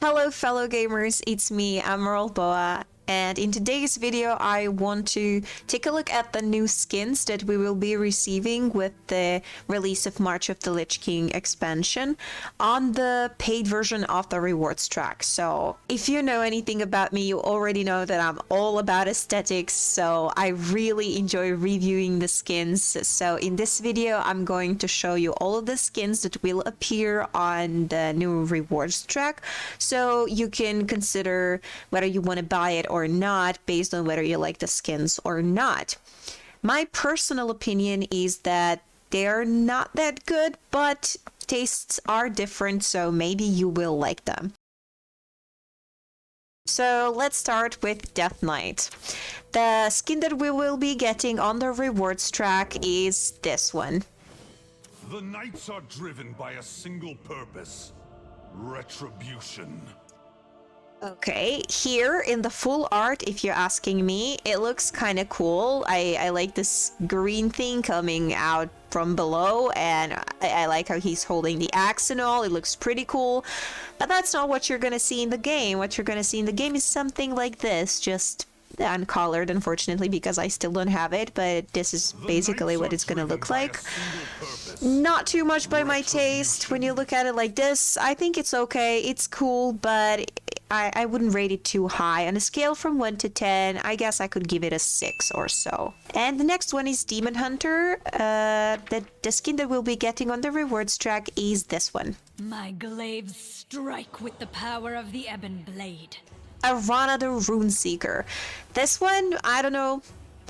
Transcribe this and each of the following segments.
Hello fellow gamers, it's me, Emerald Boa, and in today's video I want to take a look at the new skins that we will be receiving with the release of March of the Lich King expansion on the paid version of the rewards track. So if you know anything about me, you already know that I'm all about aesthetics, so I really enjoy reviewing the skins. So in this video I'm going to show you all of the skins that will appear on the new rewards track, so you can consider whether you want to buy it or not based on whether you like the skins or not. My personal opinion is that they're not that good, but tastes are different, so maybe you will like them. So let's start with Death Knight. The skin that we will be getting on the rewards track is this one. The knights are driven by a single purpose: retribution. Okay, here in the full art, if you're asking me, it looks kind of cool. I like this green thing coming out from below, and I like how he's holding the axe and all. It looks pretty cool, but that's not what you're gonna see in the game. What you're gonna see in the game is something like this, just uncolored, unfortunately, because I still don't have it, but this is basically what it's gonna look like. Not too much by my taste when you look at it like this. I think it's okay, it's cool, but I wouldn't rate it too high. On a scale from 1 to 10, I guess I could give it a 6 or so. And the next one is Demon Hunter. The skin that we'll be getting on the rewards track is this one. My glaives strike with the power of the Ebon Blade. Arana the Runeseeker. This one, I don't know.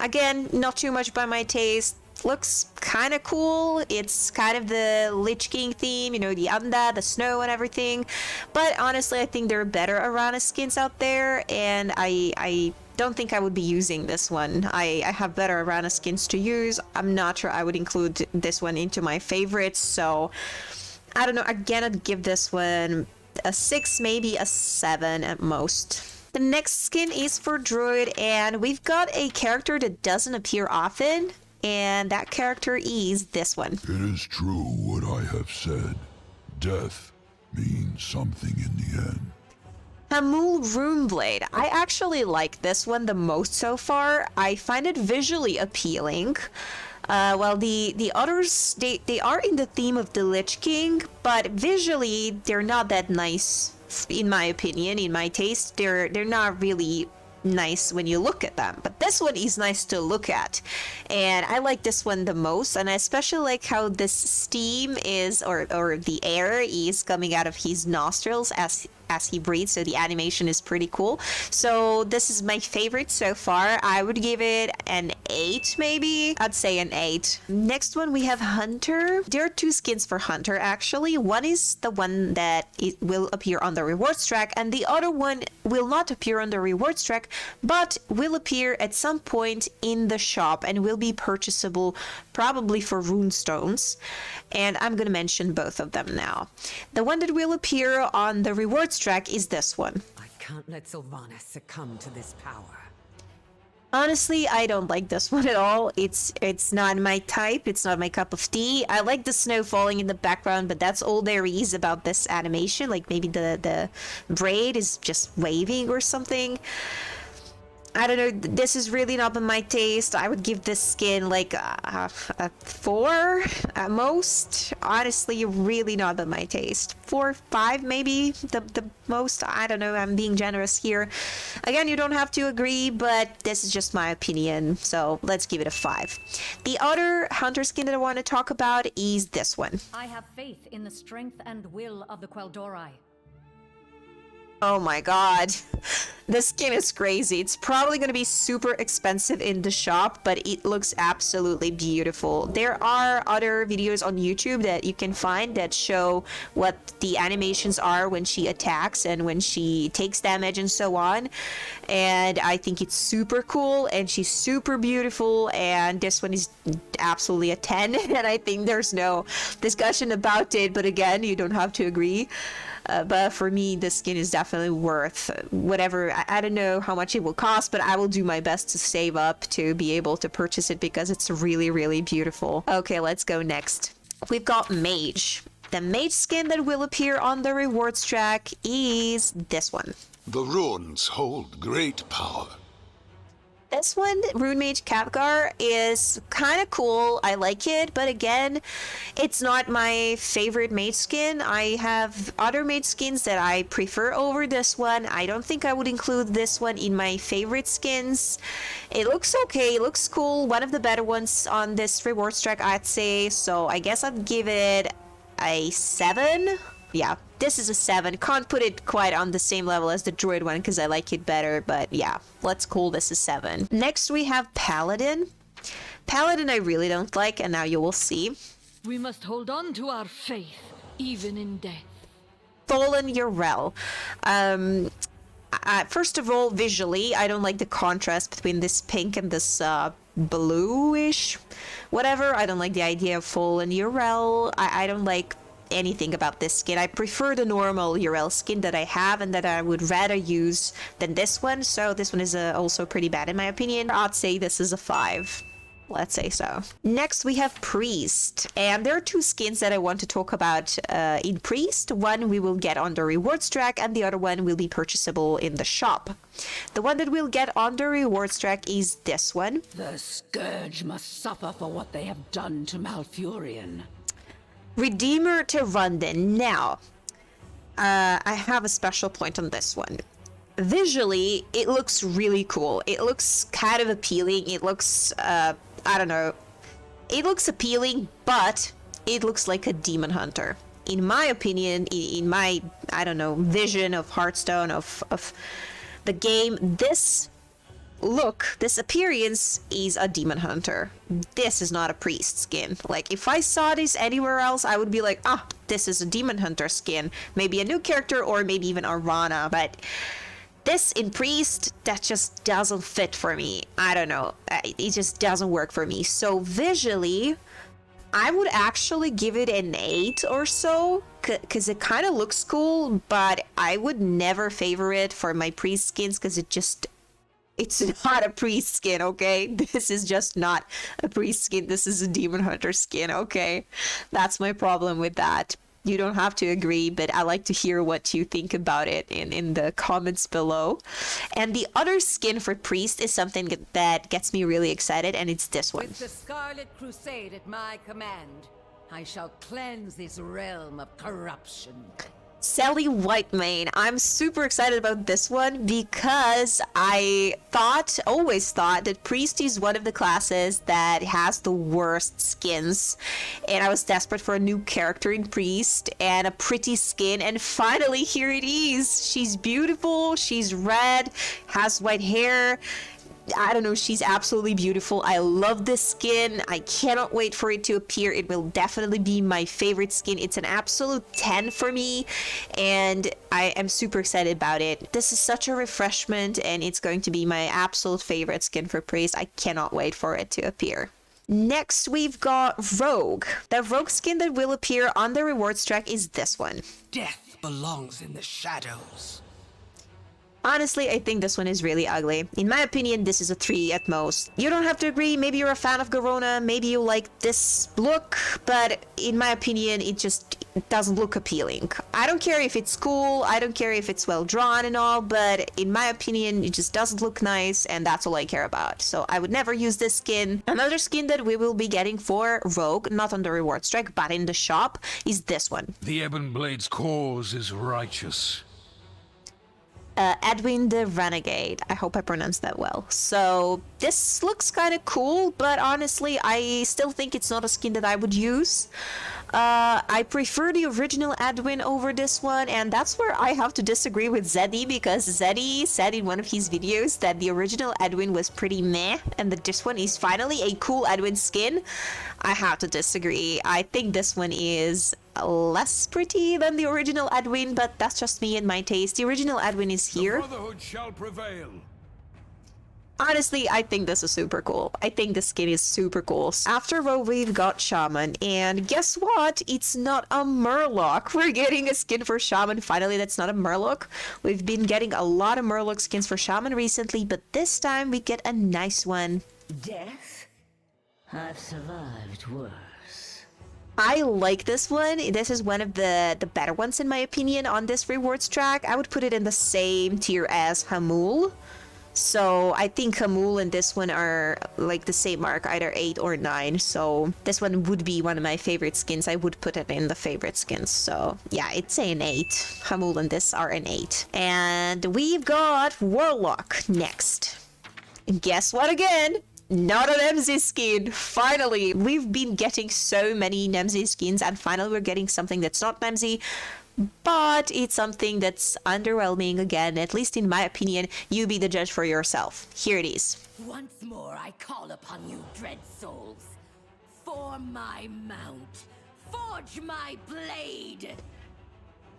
Again, not too much by my taste. Looks kind of cool. It's kind of the Lich King theme, you know, the undead, the snow and everything. But honestly, I think there are better Arana skins out there, and I don't think I would be using this one. I have better Arana skins to use. I'm not sure I would include this one into my favorites, so I don't know. Again, I'd give this one a 6, maybe a 7 at most. The next skin is for Druid, and we've got a character that doesn't appear often, and that character is this one. It is true what I have said. Death means something in the end. Hamul Runeblade. I actually like this one the most so far. I find it visually appealing. Well, the others, they are in the theme of the Lich King, but visually they're not that nice, in my opinion, in my taste. They're not really nice when you look at them, but this one is nice to look at, and I like this one the most. And I especially like how this steam is, or the air is coming out of his nostrils as he breathes, so the animation is pretty cool. So this is my favorite so far. I would give it an 8, maybe. I'd say an 8. Next one, we have Hunter. There are 2 skins for Hunter, actually. One is the one that will appear on the rewards track, and the other one will not appear on the rewards track, but will appear at some point in the shop and will be purchasable probably for runestones. And I'm gonna mention both of them now. The one that will appear on the rewards track is this one. I can't let Sylvanas succumb to this power. Honestly, I don't like this one at all. It's not my type. It's not my cup of tea. I like the snow falling in the background, but that's all there is about this animation. Like maybe the braid is just waving or something. I don't know, this is really not in my taste. I would give this skin like a 4 at most. Honestly, really not in my taste. 4, 5 maybe, the most. I don't know, I'm being generous here. Again, you don't have to agree, but this is just my opinion, so let's give it a 5. The other Hunter skin that I want to talk about is this one. I have faith in the strength and will of the Quel'Dorei. Oh my god, this skin is crazy. It's probably going to be super expensive in the shop, but it looks absolutely beautiful. There are other videos on YouTube that you can find that show what the animations are when she attacks and when she takes damage and so on. And I think it's super cool, and she's super beautiful, and this one is absolutely a 10, and I think there's no discussion about it, but again, you don't have to agree. But for me, the skin is definitely worth whatever. I don't know how much it will cost, but I will do my best to save up to be able to purchase it because it's really, really beautiful. Okay, let's go next. We've got Mage. The mage skin that will appear on the rewards track is this one. The runes hold great power. This one, Rune Mage Khadgar, is kind of cool. I like it, but again, it's not my favorite mage skin. I have other mage skins that I prefer over this one. I don't think I would include this one in my favorite skins. It looks okay, it looks cool. One of the better ones on this rewards track, I'd say. So I guess I'd give it a 7. Yeah, this is a 7. Can't put it quite on the same level as the Druid one because I like it better, but yeah, let's call this a 7. Next we have Paladin. Paladin I really don't like, and now you will see. We must hold on to our faith, even in death. Fallen Urel. First of all, visually, I don't like the contrast between this pink and this bluish whatever. I don't like the idea of Fallen Urel. I don't like anything about this skin. I prefer the normal Urel skin that I have and that I would rather use than this one, so this one is also pretty bad in my opinion. I'd say this is a 5. Let's say so. Next we have Priest, and there are 2 skins that I want to talk about in Priest. One we will get on the rewards track and the other one will be purchasable in the shop. The one that we'll get on the rewards track is this one. The Scourge must suffer for what they have done to Malfurion. Redeemer to Rundin. Now, I have a special point on this one. Visually, it looks really cool. It looks kind of appealing. It looks, I don't know. It looks appealing, but it looks like a demon hunter. In my opinion, in my, I don't know, vision of Hearthstone, of the game, this look, this appearance is a demon hunter. This is not a priest skin. Like, if I saw this anywhere else, I would be like, ah, this is a demon hunter skin. Maybe a new character or maybe even Arana, but this in priest, that just doesn't fit for me. I don't know. It just doesn't work for me. So visually, I would actually give it an 8 or so, because it kind of looks cool, but I would never favor it for my priest skins because it's not a priest skin, okay? This is just not a priest skin. This is a demon hunter skin, okay? That's my problem with that. You don't have to agree, but I like to hear what you think about it in the comments below. And the other skin for priest is something that gets me really excited, and it's this one. With the Scarlet Crusade at my command, I shall cleanse this realm of corruption. Sally Whitemane. I'm super excited about this one because I always thought that Priest is one of the classes that has the worst skins, and I was desperate for a new character in Priest and a pretty skin, and finally here it is. She's beautiful, she's red, has white hair. I don't know, she's absolutely beautiful. I love this skin. I cannot wait for it to appear. It will definitely be my favorite skin. It's an absolute 10 for me, and I am super excited about it. This is such a refreshment, and it's going to be my absolute favorite skin for Priest. I cannot wait for it to appear. Next, we've got Rogue. The Rogue skin that will appear on the rewards track is this one. Death belongs in the shadows. Honestly, I think this one is really ugly. In my opinion, this is a 3 at most. You don't have to agree. Maybe you're a fan of Garona. Maybe you like this look. But in my opinion, it just doesn't look appealing. I don't care if it's cool. I don't care if it's well drawn and all. But in my opinion, it just doesn't look nice. And that's all I care about. So I would never use this skin. Another skin that we will be getting for Rogue, not on the rewards track, but in the shop, is this one. The Ebon Blade's cause is righteous. Edwin the Renegade. I hope I pronounced that well. So this looks kind of cool, but honestly, I still think it's not a skin that I would use. I prefer the original Edwin over this one, and that's where I have to disagree with Zeddy, because Zeddy said in one of his videos that the original Edwin was pretty meh, and that this one is finally a cool Edwin skin. I have to disagree. I think this one is less pretty than the original Edwin, but that's just me and my taste. The original Edwin is here. The Brotherhood shall prevail. Honestly, I think this is super cool. I think the skin is super cool. After Rogue, we've got Shaman, and guess what? It's not a Murloc. We're getting a skin for Shaman. Finally, that's not a Murloc. We've been getting a lot of Murloc skins for Shaman recently, but this time we get a nice one. Death? I've survived worse. I like this one. This is one of the better ones in my opinion on this rewards track. I would put it in the same tier as Hamul. So I think Hamul and this one are like the same mark, either 8 or 9. So this one would be one of my favorite skins. I would put it in the favorite skins. So yeah, it's an 8. Hamul and this are an 8. And we've got Warlock next. Guess what again? Not an MZ skin! Finally! We've been getting so many MZ skins and finally we're getting something that's not MZ, but it's something that's underwhelming again, at least in my opinion. You be the judge for yourself. Here it is. Once more I call upon you, dread souls. Form my mount. Forge my blade.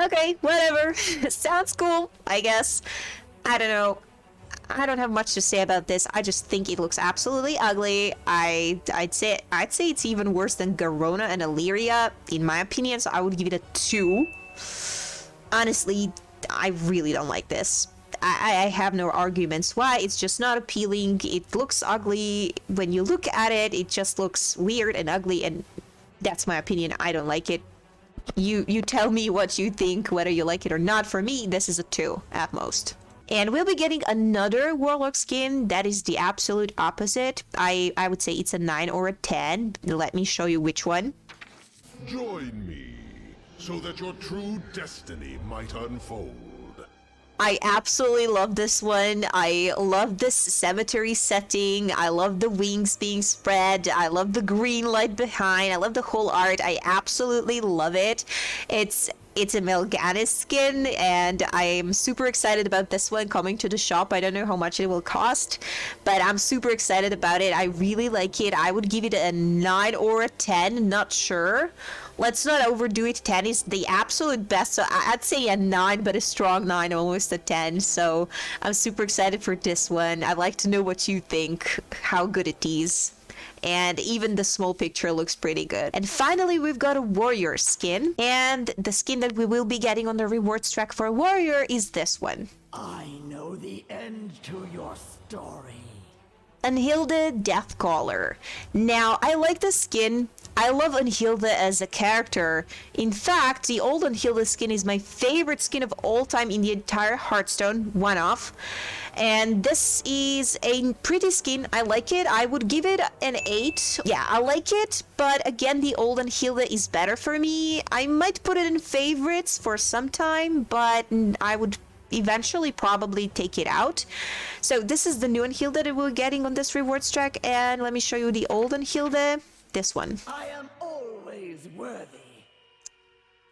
Okay, whatever. Sounds cool, I guess. I don't know. I don't have much to say about this. I just think it looks absolutely ugly. I'd say it's even worse than Garona and Illyria, in my opinion, so I would give it a 2. Honestly, I really don't like this. I have no arguments why. It's just not appealing. It looks ugly. When you look at it, it just looks weird and ugly, and that's my opinion. I don't like it. You tell me what you think, whether you like it or not. For me, this is a 2 at most. And we'll be getting another Warlock skin that is the absolute opposite. I would say it's a 9 or a 10. Let me show you which one. Join me, so that your true destiny might unfold. I absolutely love this one. I love this cemetery setting. I love the wings being spread. I love the green light behind. I love the whole art. I absolutely love it. It's a Melganis skin, and I'm super excited about this one coming to the shop. I don't know how much it will cost, but I'm super excited about it. I really like it. I would give it a 9 or a 10, not sure. Let's not overdo it. 10 is the absolute best, so I'd say a 9, but a strong 9, almost a 10. So I'm super excited for this one. I'd like to know what you think, how good it is. And even the small picture looks pretty good. And finally, we've got a warrior skin. And the skin that we will be getting on the rewards track for a warrior is this one. I know the end to your story. Unhilde Deathcaller. Now, I like the skin. I love Unhilde as a character. In fact, the old Unhilde skin is my favorite skin of all time in the entire Hearthstone, one off. And this is a pretty skin. I like it. I would give it an 8. Yeah, I like it, but again, the old Unhilde is better for me. I might put it in favorites for some time, but I would eventually probably take it out. So this is the new Unhilde that we're getting on this rewards track, and let me show you the old Unhilde. This one. I am always worthy.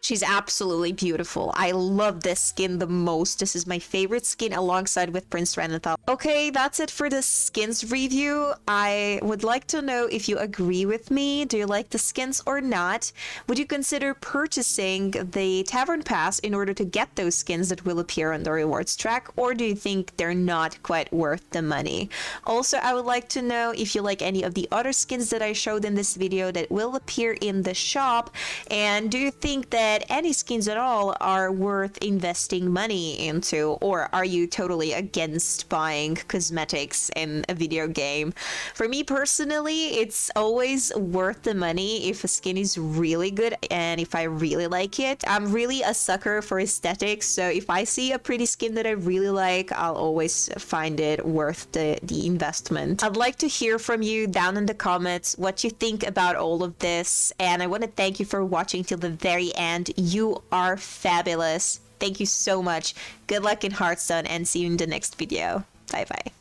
She's absolutely beautiful. I love this skin the most. This is my favorite skin alongside with Prince Renathal. Okay, that's it for the skins review. I would like to know if you agree with me. Do you like the skins or not? Would you consider purchasing the Tavern Pass in order to get those skins that will appear on the rewards track? Or do you think they're not quite worth the money? Also, I would like to know if you like any of the other skins that I showed in this video that will appear in the shop. And do you think that any skins at all are worth investing money into, or are you totally against buying cosmetics in a video game? For me personally, it's always worth the money if a skin is really good and if I really like it. I'm really a sucker for aesthetics, so if I see a pretty skin that I really like, I'll always find it worth the investment. I'd like to hear from you down in the comments what you think about all of this, and I want to thank you for watching till the very end. You are fabulous. Thank you so much. Good luck in Hearthstone and see you in the next video. Bye bye.